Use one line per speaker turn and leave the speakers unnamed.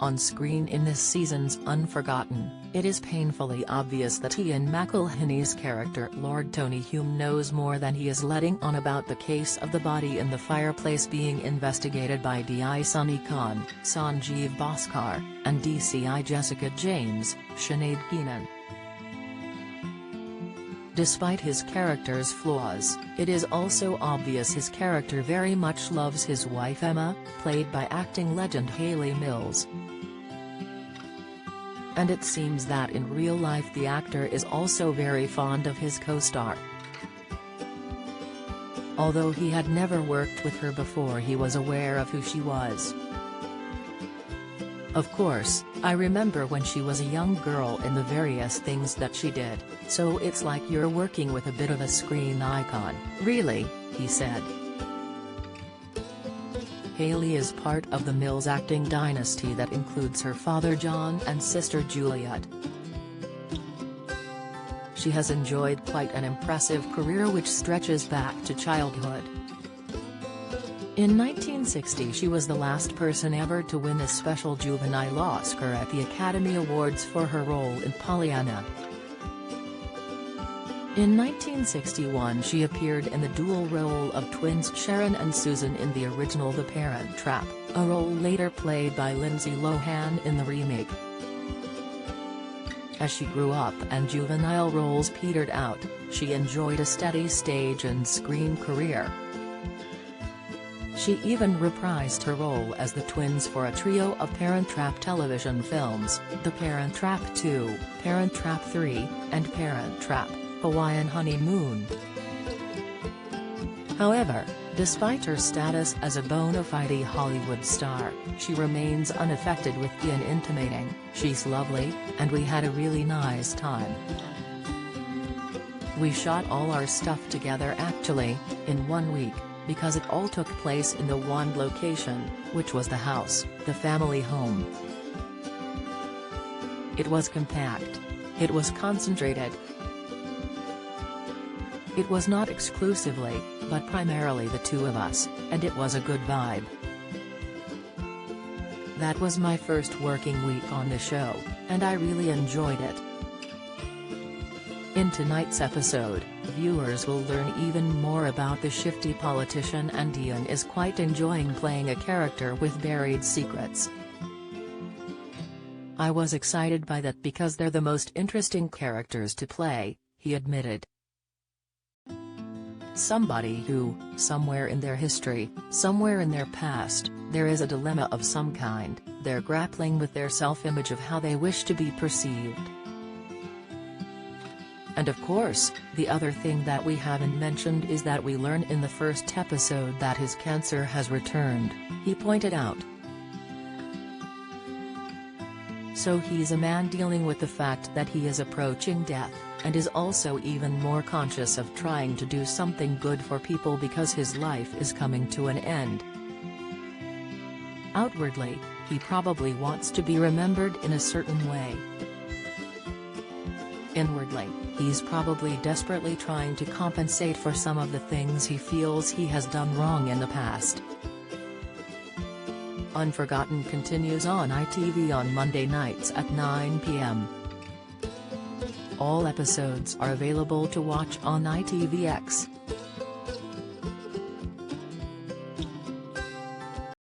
On screen in this season's Unforgotten, it is painfully obvious that Ian McElhinney's character Lord Tony Hume knows more than he is letting on about the case of the body in the fireplace being investigated by DI Sunny Khan, Sanjeev Bhaskar, and DCI Jessica James, Sinead Keenan. Despite his character's flaws, it is also obvious his character very much loves his wife Emma, played by acting legend Hayley Mills. And it seems that in real life the actor is also very fond of his co-star. Although he had never worked with her before, he was aware of who she was. Of course, I remember when she was a young girl in the various things that she did, so it's like you're working with a bit of a screen icon, really, he said. Hayley is part of the Mills acting dynasty that includes her father John and sister Juliet. She has enjoyed quite an impressive career which stretches back to childhood. In 1960 she was the last person ever to win a special juvenile Oscar at the Academy Awards for her role in Pollyanna. In 1961 she appeared in the dual role of twins Sharon and Susan in the original The Parent Trap, a role later played by Lindsay Lohan in the remake. As she grew up and juvenile roles petered out, she enjoyed a steady stage and screen career. She even reprised her role as the twins for a trio of Parent Trap television films, The Parent Trap 2, Parent Trap 3, and Parent Trap: Hawaiian Honeymoon. However, despite her status as a bona fide Hollywood star, she remains unaffected, with Ian intimating, "She's lovely, and we had a really nice time. We shot all our stuff together actually, in 1 week, because it all took place in the one location, which was the house, the family home. It was compact. It was concentrated. It was not exclusively, but primarily the two of us, and it was a good vibe. That was my first working week on the show, and I really enjoyed it." In tonight's episode, viewers will learn even more about the shifty politician, and Ian is quite enjoying playing a character with buried secrets. "I was excited by that because they're the most interesting characters to play," he admitted. Somebody who, somewhere in their history, somewhere in their past, there is a dilemma of some kind, they're grappling with their self-image of how they wish to be perceived. And of course, the other thing that we haven't mentioned is that we learn in the first episode that his cancer has returned, he pointed out. So he's a man dealing with the fact that he is approaching death, and is also even more conscious of trying to do something good for people because his life is coming to an end. Outwardly, he probably wants to be remembered in a certain way. Inwardly, he's probably desperately trying to compensate for some of the things he feels he has done wrong in the past. Unforgotten continues on ITV on Monday nights at 9 p.m. All episodes are available to watch on ITVX.